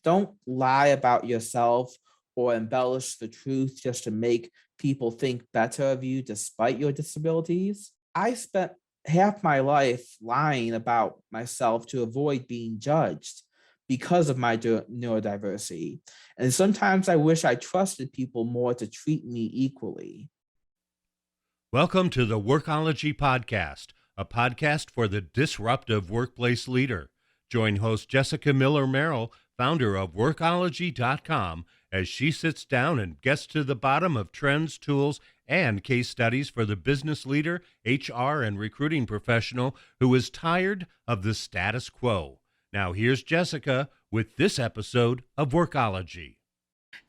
Don't lie about yourself or embellish the truth just to make people think better of you despite your disabilities. I spent half my life lying about myself to avoid being judged because of my neurodiversity. And sometimes I wish I trusted people more to treat me equally. Welcome to the Workology podcast, a podcast for the disruptive workplace leader. Join host Jessica Miller-Merrill, founder of Workology.com, as she sits down and gets to the bottom of trends, tools, and case studies for the business leader, HR, and recruiting professional who is tired of the status quo. Now here's Jessica with this episode of Workology.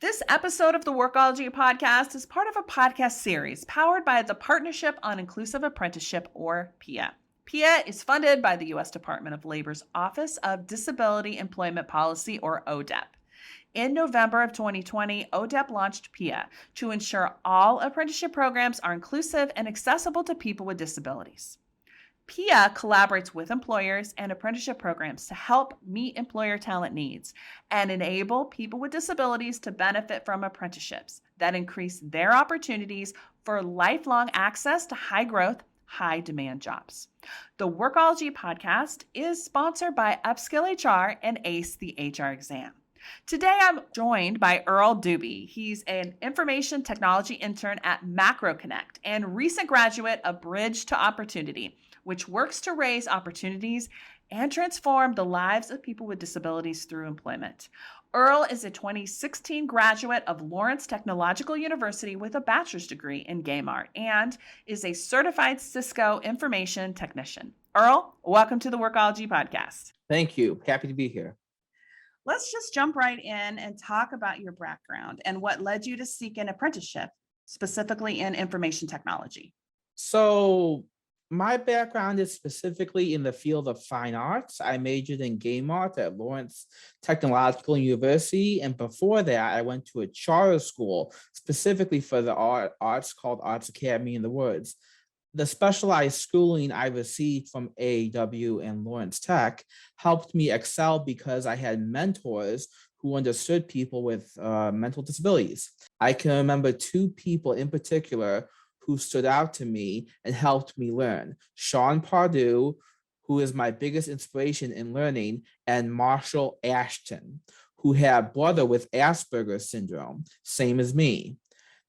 This episode of the Workology podcast is part of a podcast series powered by the Partnership on Inclusive Apprenticeship, or PIA. PIA is funded by the U.S. Department of Labor's Office of Disability Employment Policy, or ODEP. In November of 2020, ODEP launched PIA to ensure all apprenticeship programs are inclusive and accessible to people with disabilities. PIA collaborates with employers and apprenticeship programs to help meet employer talent needs and enable people with disabilities to benefit from apprenticeships that increase their opportunities for lifelong access to high-growth, high-demand jobs. The Workology podcast is sponsored by Upskill HR and ACE the HR exam. Today, I'm joined by Earl Dube. He's an Information Technology Intern at MacroConnect and recent graduate of Bridge to Opportunity, which works to raise opportunities and transform the lives of people with disabilities through employment. Earl is a 2016 graduate of Lawrence Technological University with a bachelor's degree in game art and is a certified Cisco Information Technician. Earl, welcome to the Workology podcast. Thank you. Happy to be here. Let's just jump right in and talk about your background and what led you to seek an apprenticeship, specifically in information technology. So my background is specifically in the field of fine arts. I majored in game art at Lawrence Technological University. And before that, I went to a charter school specifically for the arts called Arts Academy in the Woods. The specialized schooling I received from AAW and Lawrence Tech helped me excel because I had mentors who understood people with mental disabilities. I can remember two people in particular who stood out to me and helped me learn. Sean Pardue, who is my biggest inspiration in learning, and Marshall Ashton, who had a brother with Asperger's syndrome, same as me.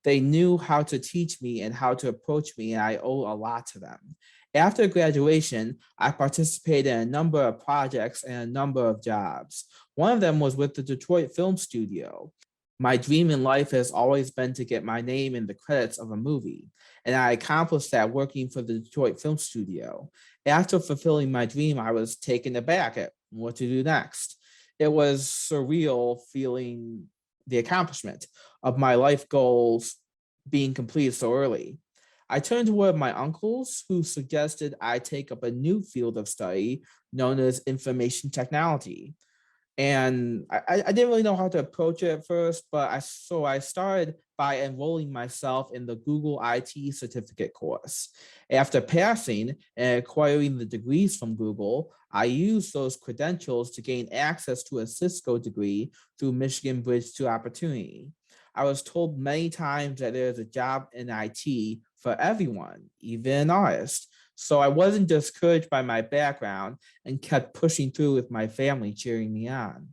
They knew how to teach me and how to approach me, and I owe a lot to them. After graduation, I participated in a number of projects and a number of jobs. One of them was with the Detroit Film Studio. My dream in life has always been to get my name in the credits of a movie, and I accomplished that working for the Detroit Film Studio. After fulfilling my dream, I was taken aback at what to do next. It was surreal feeling the accomplishment of my life goals being completed so early. I turned to one of my uncles who suggested I take up a new field of study known as information technology. And I didn't really know how to approach it at first, but I started by enrolling myself in the Google IT certificate course. After passing and acquiring the degrees from Google, I used those credentials to gain access to a Cisco degree through Michigan Bridge to Opportunity. I was told many times that there's a job in IT for everyone, even an artist. So I wasn't discouraged by my background and kept pushing through with my family cheering me on.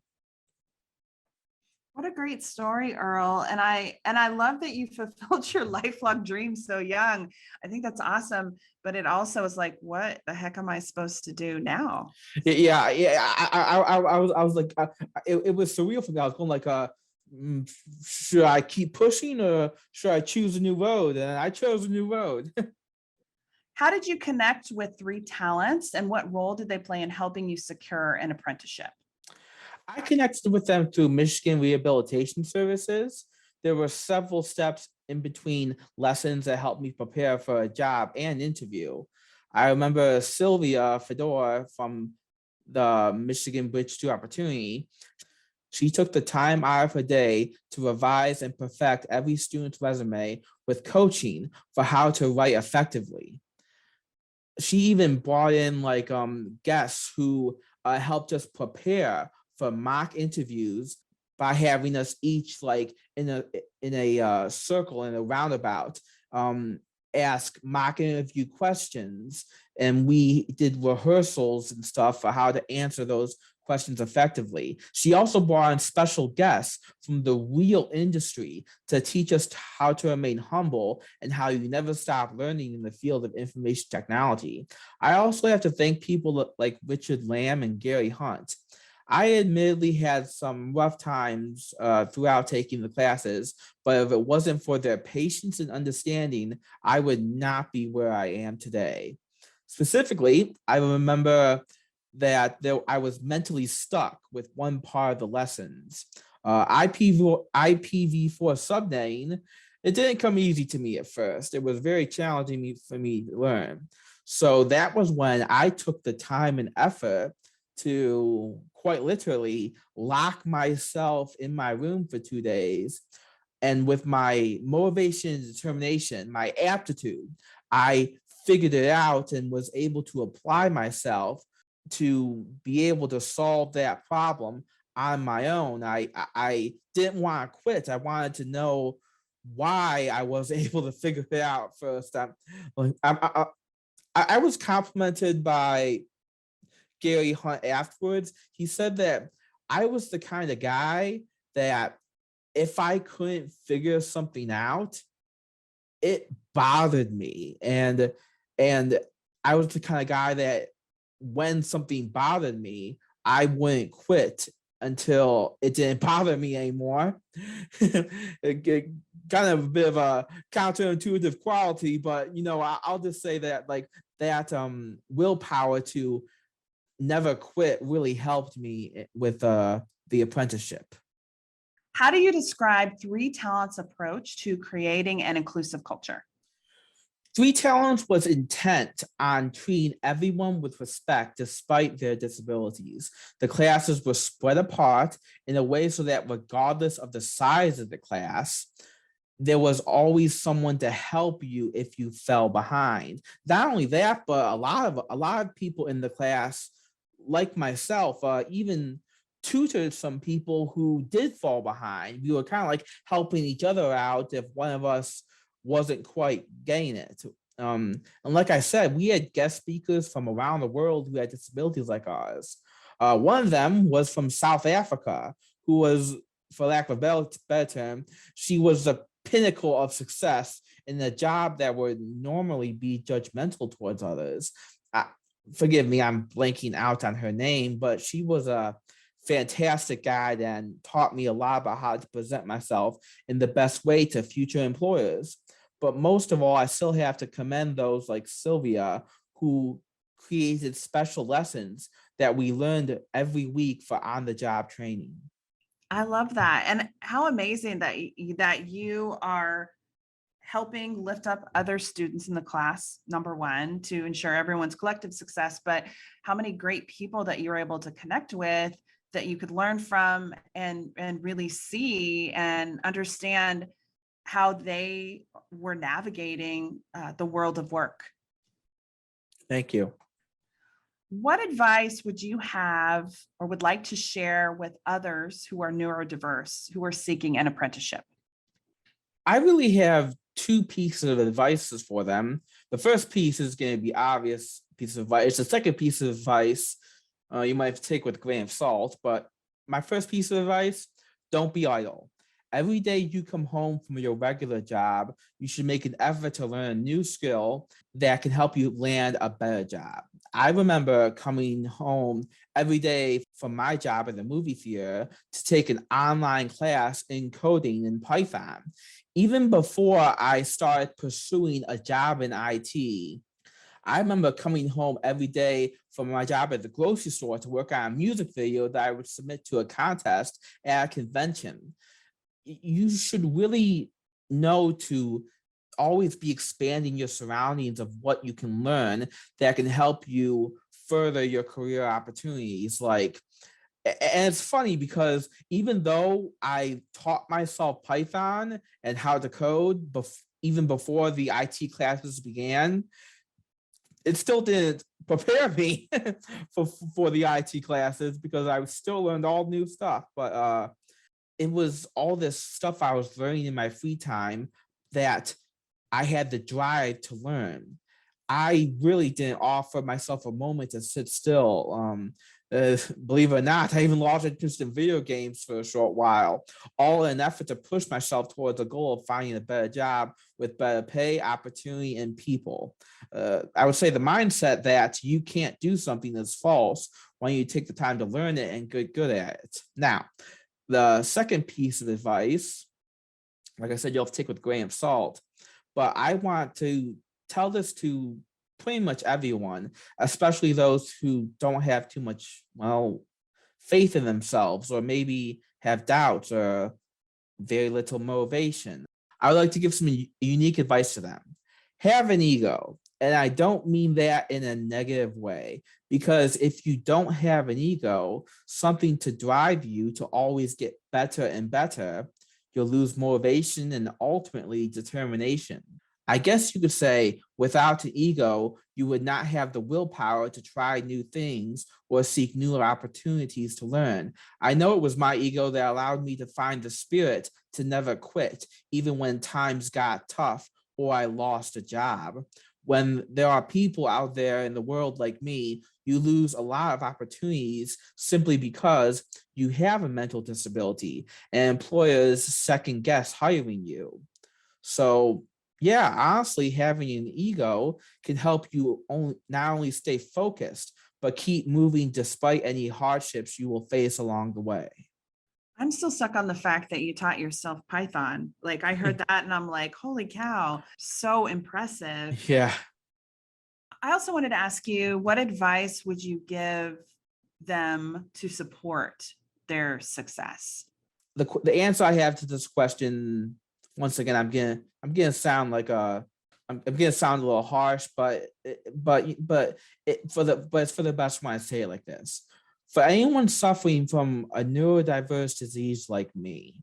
What a great story, Earl. And I love that you fulfilled your lifelong dream so young. I think that's awesome. But it also is like, what the heck am I supposed to do now? Yeah. I was like, it was surreal for me. I was going like, should I keep pushing or should I choose a new road? And I chose a new road. How did you connect with Three Talents and what role did they play in helping you secure an apprenticeship? I connected with them through Michigan Rehabilitation Services. There were several steps in between lessons that helped me prepare for a job and interview. I remember Sylvia Fedor from the Michigan Bridge to Opportunity. She took the time out of her day to revise and perfect every student's resume with coaching for how to write effectively. She even brought in guests who helped us prepare for mock interviews by having us each like in a circle in a roundabout ask mock interview questions, and we did rehearsals and stuff for how to answer those questions effectively. She also brought in special guests from the real industry to teach us how to remain humble and how you never stop learning in the field of information technology. I also have to thank people like Richard Lamb and Gary Hunt. I admittedly had some rough times throughout taking the classes, but if it wasn't for their patience and understanding, I would not be where I am today. Specifically, I remember that I was mentally stuck with one part of the lessons. IPv4 subnetting, it didn't come easy to me at first. It was very challenging for me to learn. So that was when I took the time and effort to quite literally lock myself in my room for 2 days. And with my motivation and determination, my aptitude, I figured it out and was able to apply myself to be able to solve that problem on my own. I didn't want to quit. I wanted to know why I was able to figure it out first. I was complimented by Gary Hunt afterwards. He said that I was the kind of guy that if I couldn't figure something out, it bothered me. And I was the kind of guy that when something bothered me, I wouldn't quit until it didn't bother me anymore. Kind of a bit of a counterintuitive quality, but I'll just say that like that willpower to never quit really helped me with the apprenticeship. How do you describe Three Talents' approach to creating an inclusive culture? Three Talents was intent on treating everyone with respect despite their disabilities. The classes were spread apart in a way so that regardless of the size of the class, there was always someone to help you if you fell behind. Not only that, but a lot of people in the class, like myself, even tutored some people who did fall behind. We were kind of like helping each other out if one of us wasn't quite getting it. And like I said, we had guest speakers from around the world who had disabilities like ours. One of them was from South Africa, who was, for lack of a better term, she was the pinnacle of success in a job that would normally be judgmental towards others. Forgive me, I'm blanking out on her name, but she was a fantastic guide and taught me a lot about how to present myself in the best way to future employers. But most of all, I still have to commend those like Sylvia, who created special lessons that we learned every week for on-the-job training. I love that. And how amazing that you are helping lift up other students in the class, number one, to ensure everyone's collective success, but how many great people that you're able to connect with that you could learn from and really see and understand how they were navigating the world of work. Thank you. What advice would you have or would like to share with others who are neurodiverse, who are seeking an apprenticeship? I really have two pieces of advice for them. The first piece is going to be obvious piece of advice. The second piece of advice you might have to take with a grain of salt, but my first piece of advice, don't be idle. Every day you come home from your regular job, you should make an effort to learn a new skill that can help you land a better job. I remember coming home every day from my job at the movie theater to take an online class in coding in Python. Even before I started pursuing a job in IT, I remember coming home every day from my job at the grocery store to work on a music video that I would submit to a contest at a convention. You should really know to always be expanding your surroundings of what you can learn that can help you further your career opportunities. And it's funny because even though I taught myself Python and how to code even before the IT classes began, it still didn't prepare me for the IT classes because I still learned all new stuff. But it was all this stuff I was learning in my free time that I had the drive to learn. I really didn't offer myself a moment to sit still. Believe it or not, I even lost interest in video games for a short while, all in an effort to push myself towards the goal of finding a better job with better pay, opportunity, and people. I would say the mindset that you can't do something is false when you take the time to learn it and get good at it. Now, the second piece of advice, like I said, you'll have to take with a grain of salt, but I want to tell this to pretty much everyone, especially those who don't have too much, faith in themselves, or maybe have doubts or very little motivation. I would like to give some unique advice to them. Have an ego. And I don't mean that in a negative way, because if you don't have an ego, something to drive you to always get better and better, you'll lose motivation and ultimately determination. I guess you could say without an ego, you would not have the willpower to try new things or seek new opportunities to learn. I know it was my ego that allowed me to find the spirit to never quit, even when times got tough or I lost a job. When there are people out there in the world like me, you lose a lot of opportunities simply because you have a mental disability and employers second guess hiring you. So yeah, honestly, having an ego can help you not only stay focused, but keep moving despite any hardships you will face along the way. I'm still stuck on the fact that you taught yourself Python. Like I heard that and I'm like, holy cow, so impressive. Yeah. I also wanted to ask you, what advice would you give them to support their success? The answer I have to this question, once again, I'm gonna sound like I'm gonna sound a little harsh, but it's for the best when I say it like this. For anyone suffering from a neurodiverse disease like me,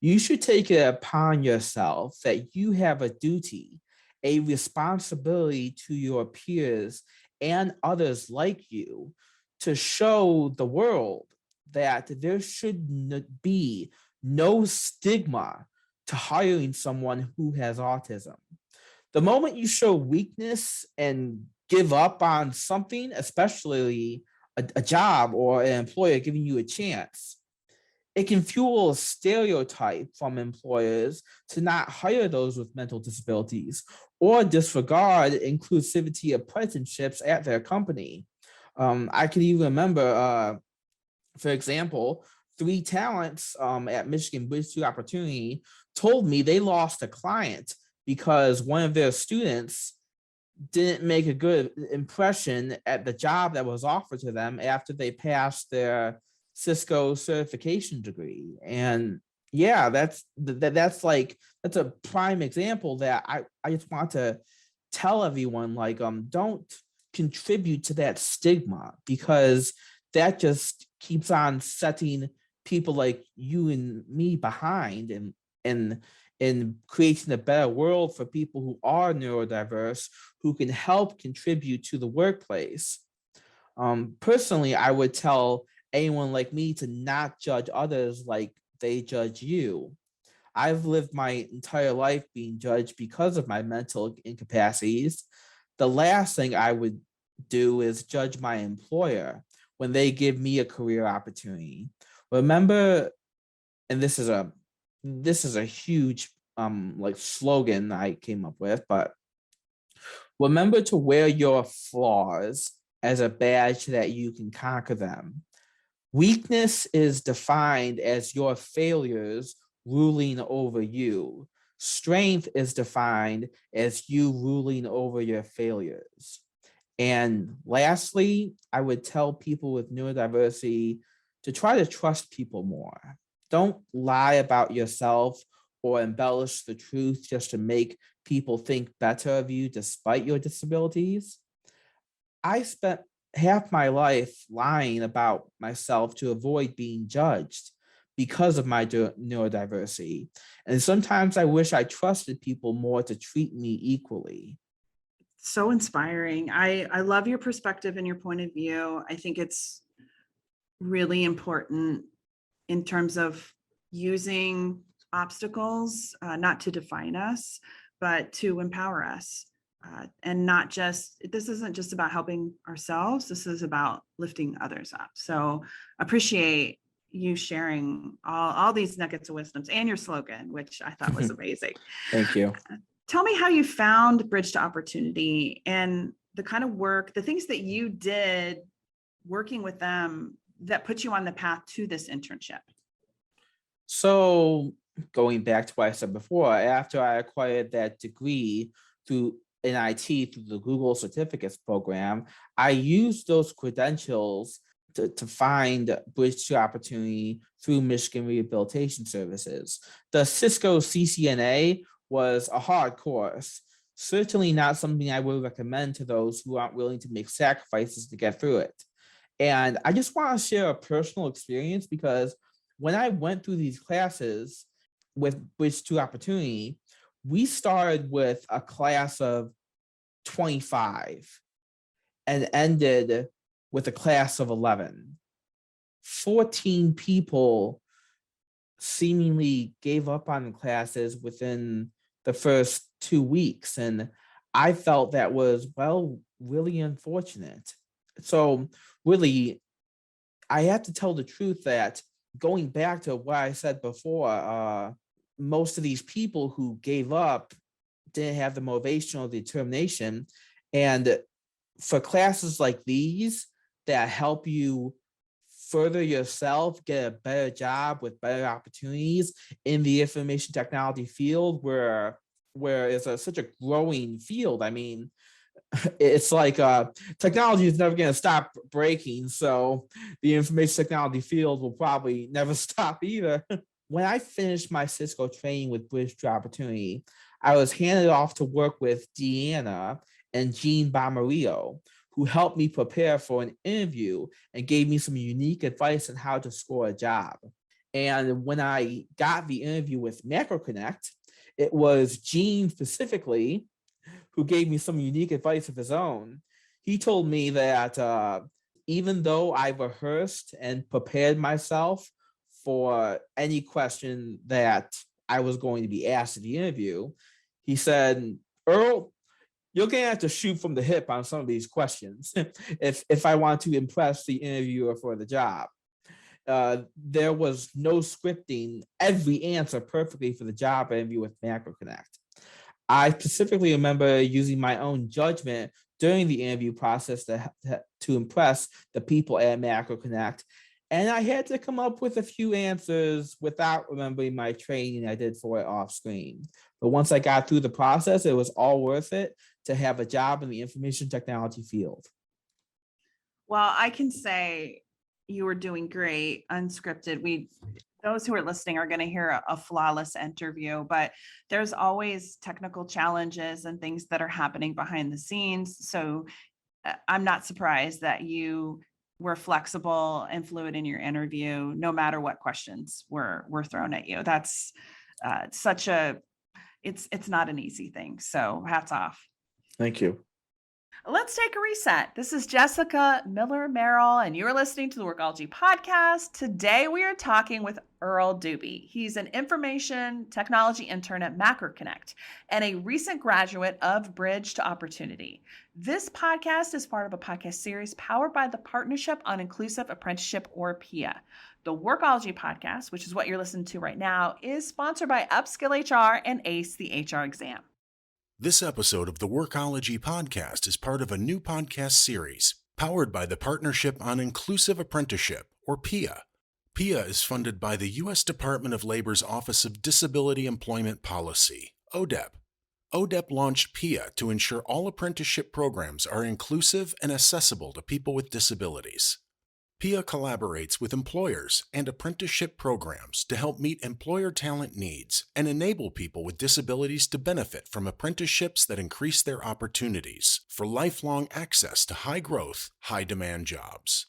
you should take it upon yourself that you have a duty, a responsibility to your peers and others like you to show the world that there should be no stigma to hiring someone who has autism. The moment you show weakness and give up on something, especially a job or an employer giving you a chance, it can fuel a stereotype from employers to not hire those with mental disabilities or disregard inclusivity apprenticeships at their company. I can even remember, for example, 3 talents at Michigan Bridge to Opportunity told me they lost a client because one of their students didn't make a good impression at the job that was offered to them after they passed their Cisco certification degree. And yeah, that's a prime example that I just want to tell everyone, like, don't contribute to that stigma, because that just keeps on setting people like you and me behind and creating a better world for people who are neurodiverse, who can help contribute to the workplace. Personally, I would tell anyone like me to not judge others like they judge you. I've lived my entire life being judged because of my mental incapacities. The last thing I would do is judge my employer when they give me a career opportunity. Remember, and this is a huge like slogan I came up with, but remember to wear your flaws as a badge that you can conquer them. Weakness is defined as your failures ruling over you. Strength is defined as you ruling over your failures. And lastly, I would tell people with neurodiversity to try to trust people more. Don't lie about yourself or embellish the truth just to make people think better of you despite your disabilities. I spent half my life lying about myself to avoid being judged because of my neurodiversity. And sometimes I wish I trusted people more to treat me equally. So inspiring. I love your perspective and your point of view. I think it's really important in terms of using obstacles, not to define us, but to empower us. And not just, this isn't just about helping ourselves, this is about lifting others up. So appreciate you sharing all these nuggets of wisdoms and your slogan, which I thought was amazing. Thank you. Tell me how you found Bridge to Opportunity and the kind of work, the things that you did working with them that put you on the path to this internship. So going back to what I said before, after I acquired that degree through in IT through the Google Certificates program, I used those credentials to find Bridge to Opportunity through Michigan Rehabilitation Services. The Cisco CCNA was a hard course, certainly not something I would recommend to those who aren't willing to make sacrifices to get through it. And I just want to share a personal experience because when I went through these classes with Bridge to Opportunity, we started with a class of 25 and ended with a class of 11. 14 people seemingly gave up on the classes within the first 2 weeks. And I felt that was, well, really unfortunate. So really, I have to tell the truth that going back to what I said before, most of these people who gave up didn't have the motivation or determination. And for classes like these that help you further yourself, get a better job with better opportunities in the information technology field where it's such a growing field. I mean, it's like technology is never going to stop breaking. So the information technology field will probably never stop either. When I finished my Cisco training with Bridge to Opportunity, I was handed off to work with Deanna and Jean Bamarillo, who helped me prepare for an interview and gave me some unique advice on how to score a job. And when I got the interview with MacroConnect, it was Gene specifically who gave me some unique advice of his own. He told me that even though I rehearsed and prepared myself for any question that I was going to be asked in the interview, he said, Earl, you're going to have to shoot from the hip on some of these questions if I want to impress the interviewer for the job. There was no scripting every answer perfectly for the job interview with MacroConnect. I specifically remember using my own judgment during the interview process to impress the people at MacroConnect. And I had to come up with a few answers without remembering my training I did for it off screen. But once I got through the process, it was all worth it to have a job in the information technology field. Well, I can say you were doing great, unscripted. Those who are listening are going to hear a flawless interview, but there's always technical challenges and things that are happening behind the scenes. So I'm not surprised that you were flexible and fluid in your interview, no matter what questions were thrown at you. That's it's not an easy thing. So hats off. Thank you. Let's take a reset. This is Jessica Miller Merrill, and you're listening to the Workology podcast. Today, we are talking with Earl Dube. He's an Information Technology Intern at MacroConnect and a recent graduate of Bridge to Opportunity. This podcast is part of a podcast series powered by the Partnership on Inclusive Apprenticeship, or PIA. The Workology podcast, which is what you're listening to right now, is sponsored by Upskill HR and ACE the HR exam. This episode of the Workology podcast is part of a new podcast series powered by the Partnership on Inclusive Apprenticeship, or PIA. PIA is funded by the U.S. Department of Labor's Office of Disability Employment Policy, ODEP. ODEP launched PIA to ensure all apprenticeship programs are inclusive and accessible to people with disabilities. PIA collaborates with employers and apprenticeship programs to help meet employer talent needs and enable people with disabilities to benefit from apprenticeships that increase their opportunities for lifelong access to high-growth, high-demand jobs.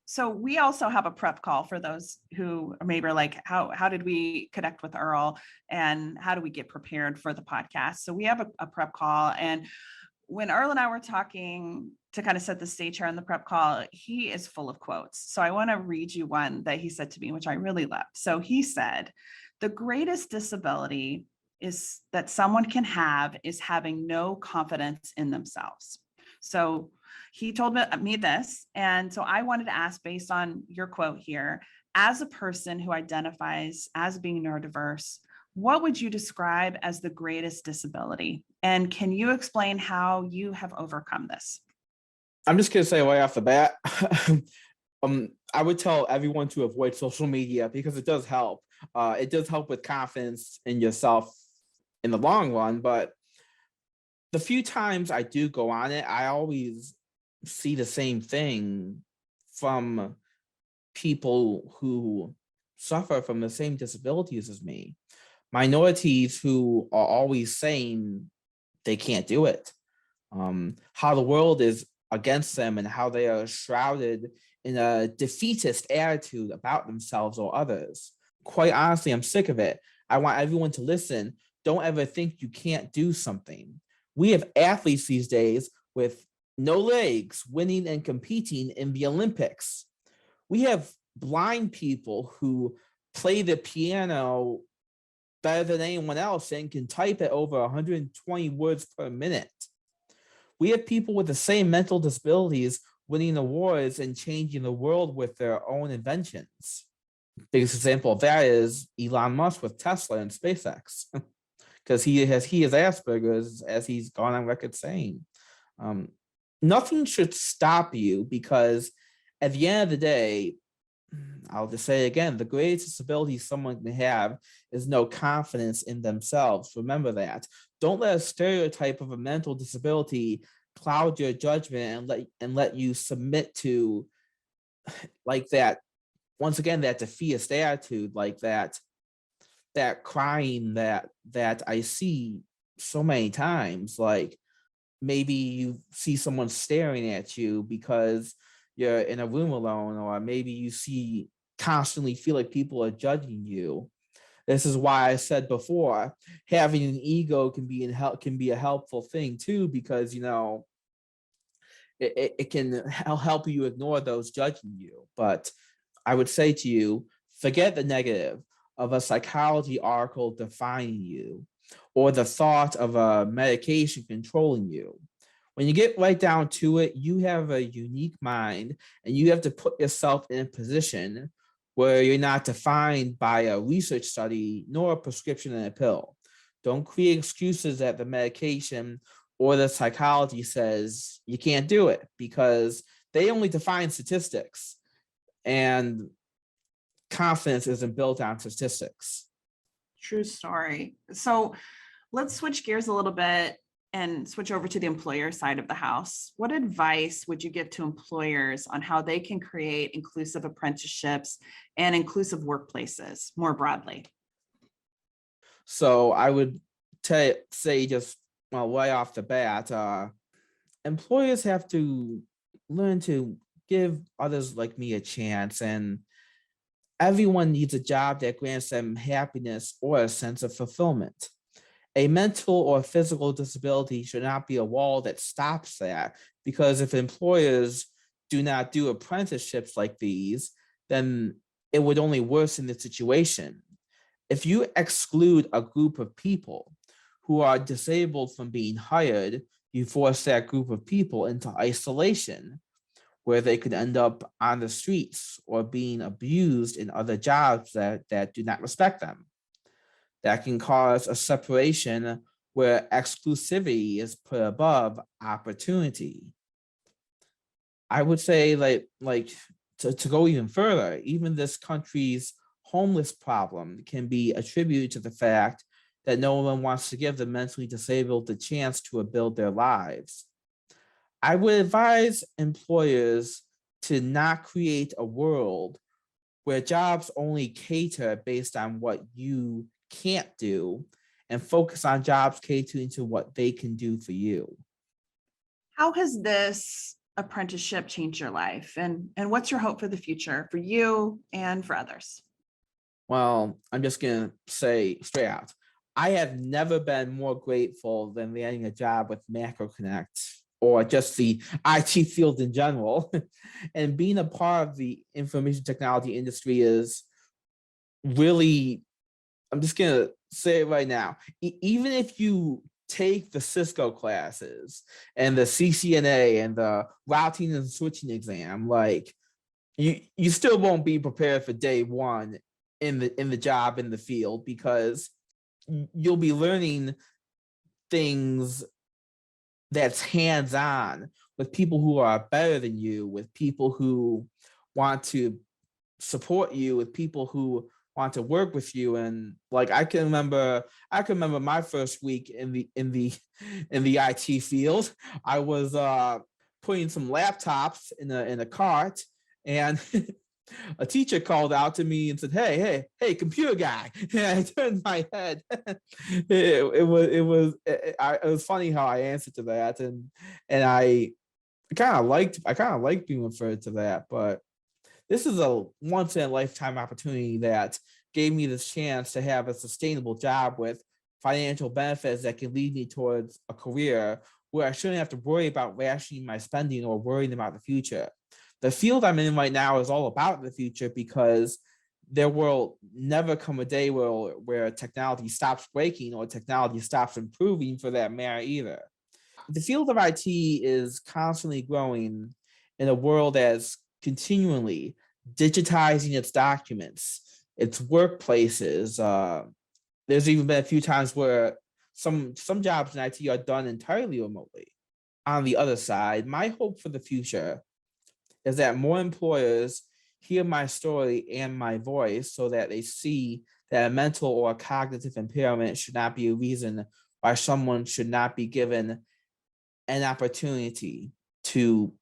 So we also have a prep call for those who maybe are like, how did we connect with Earl and how do we get prepared for the podcast? So we have a prep call, and when Earl and I were talking to kind of set the stage here on the prep call, he is full of quotes. So I want to read you one that he said to me, which I really loved. So he said, "The greatest disability is that someone can have is having no confidence in themselves." So he told me this. And so I wanted to ask, based on your quote here, as a person who identifies as being neurodiverse, what would you describe as the greatest disability? And can you explain how you have overcome this? I'm just gonna say right off the bat, I would tell everyone to avoid social media because it does help. It does help with confidence in yourself in the long run, but the few times I do go on it, I always see the same thing from people who suffer from the same disabilities as me. Minorities who are always saying they can't do it, how the world is against them, and how they are shrouded in a defeatist attitude about themselves or others. Quite honestly, I'm sick of it. I want everyone to listen. Don't ever think you can't do something. We have athletes these days with no legs winning and competing in the Olympics. We have blind people who play the piano better than anyone else and can type at over 120 words per minute. We have people with the same mental disabilities winning awards and changing the world with their own inventions. Biggest example of that is Elon Musk with Tesla and SpaceX, because he has Asperger's, as he's gone on record saying. Nothing should stop you, because at the end of the day, I'll just say again, the greatest disability someone can have is no confidence in themselves. Remember that. Don't let a stereotype of a mental disability cloud your judgment and let you submit to, like, that, once again, that defeatist attitude, like that crying that I see so many times. Like, maybe you see someone staring at you because you're in a room alone, or maybe you constantly feel like people are judging you. This is why I said before, having an ego can be a helpful thing too, because it can help you ignore those judging you. But I would say to you, forget the negative of a psychology article defining you, or the thought of a medication controlling you. When you get right down to it, you have a unique mind, and you have to put yourself in a position where you're not defined by a research study nor a prescription and a pill. Don't create excuses that the medication or the psychology says you can't do it, because they only define statistics, and confidence isn't built on statistics. True story. So let's switch gears a little bit and switch over to the employer side of the house. What advice would you give to employers on how they can create inclusive apprenticeships and inclusive workplaces more broadly? So I would say, just right off the bat, employers have to learn to give others like me a chance, and everyone needs a job that grants them happiness or a sense of fulfillment. A mental or physical disability should not be a wall that stops that, because if employers do not do apprenticeships like these, then it would only worsen the situation. If you exclude a group of people who are disabled from being hired, you force that group of people into isolation, where they could end up on the streets or being abused in other jobs that do not respect them. That can cause a separation where exclusivity is put above opportunity. I would say, to go even further, even this country's homeless problem can be attributed to the fact that no one wants to give the mentally disabled the chance to rebuild their lives. I would advise employers to not create a world where jobs only cater based on what you can't do, and focus on jobs catering to what they can do for you. How has this apprenticeship changed your life? And what's your hope for the future for you and for others? Well, I'm just going to say straight out, I have never been more grateful than landing a job with Macro Connect or just the IT field in general. And being a part of the information technology industry is really, I'm just going to say it right now. Even if you take the Cisco classes and the CCNA and the routing and switching exam, like you still won't be prepared for day one in the job in the field, because you'll be learning things that's hands-on with people who are better than you, with people who want to support you, with people who want to work with you. And like I can remember my first week in the IT field. I was putting some laptops in a cart, and a teacher called out to me and said, hey, computer guy. And I turned my head. It was funny how I answered to that, and I kind of liked being referred to that. But this is a once in a lifetime opportunity that gave me this chance to have a sustainable job with financial benefits that can lead me towards a career where I shouldn't have to worry about rationing my spending or worrying about the future. The field I'm in right now is all about the future, because there will never come a day where technology stops breaking or technology stops improving, for that matter either. The field of IT is constantly growing in a world that's continually digitizing its documents, its workplaces. There's even been a few times where some jobs in IT are done entirely remotely. On the other side, my hope for the future is that more employers hear my story and my voice, so that they see that a mental or cognitive impairment should not be a reason why someone should not be given an opportunity to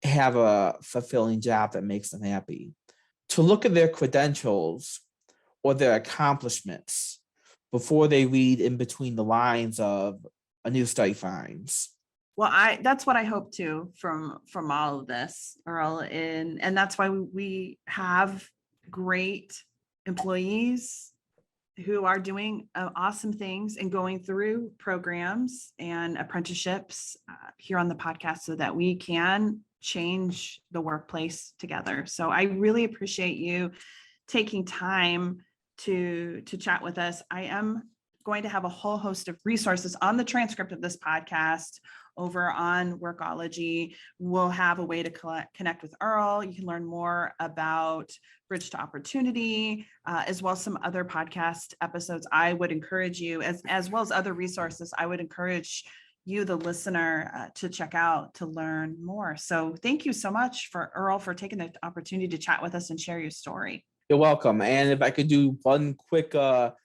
have a fulfilling job that makes them happy. To look at their credentials or their accomplishments before they read in between the lines of a new study finds. Well, that's what I hope too from all of this, Earl, and that's why we have great employees who are doing awesome things and going through programs and apprenticeships here on the podcast, so that we can change the workplace together. So I really appreciate you taking time to chat with us. I am going to have a whole host of resources on the transcript of this podcast over on Workology. We'll have a way to connect with Earl. You can learn more about Bridge to Opportunity, as well as some other podcast episodes. I would encourage you, as well as other resources, I would encourage you, the listener, to check out to learn more. So thank you so much for Earl for taking the opportunity to chat with us and share your story. You're welcome. And if I could do one quick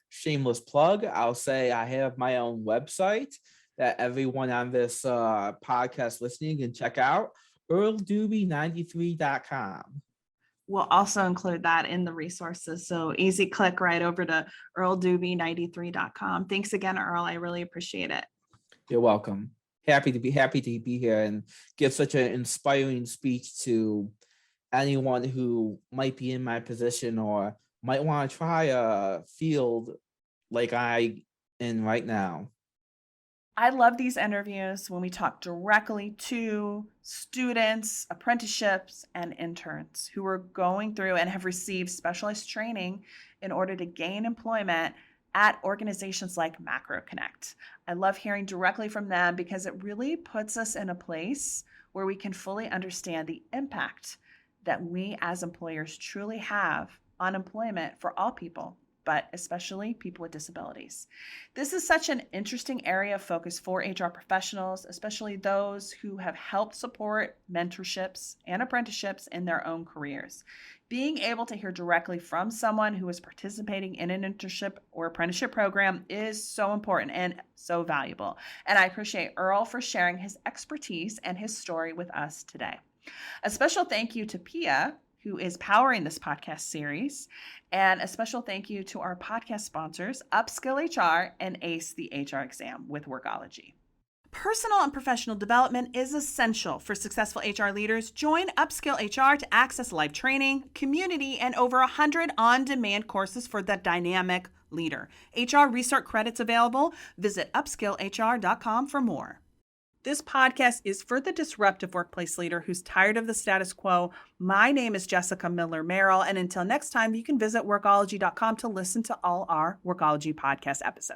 shameless plug, I'll say I have my own website that everyone on this podcast listening can check out, earldube93.com. We'll also include that in the resources. So easy click right over to earldube93.com. Thanks again, Earl. I really appreciate it. You're welcome. Happy to be here and give such an inspiring speech to anyone who might be in my position or might want to try a field like I in right now. I love these interviews when we talk directly to students, apprenticeships, and interns who are going through and have received specialized training in order to gain employment at organizations like Macro Connect. I love hearing directly from them, because it really puts us in a place where we can fully understand the impact that we as employers truly have on employment for all people, but especially people with disabilities. This is such an interesting area of focus for HR professionals, especially those who have helped support mentorships and apprenticeships in their own careers. Being able to hear directly from someone who is participating in an internship or apprenticeship program is so important and so valuable. And I appreciate Earl for sharing his expertise and his story with us today. A special thank you to Pia, who is powering this podcast series, and a special thank you to our podcast sponsors, Upskill HR and Ace the HR Exam with Workology. Personal and professional development is essential for successful HR leaders. Join Upskill HR to access live training, community, and over 100 on-demand courses for the dynamic leader. HR Restart credits available. Visit upskillhr.com for more. This podcast is for the disruptive workplace leader who's tired of the status quo. My name is Jessica Miller Merrill, and until next time, you can visit Workology.com to listen to all our Workology podcast episodes.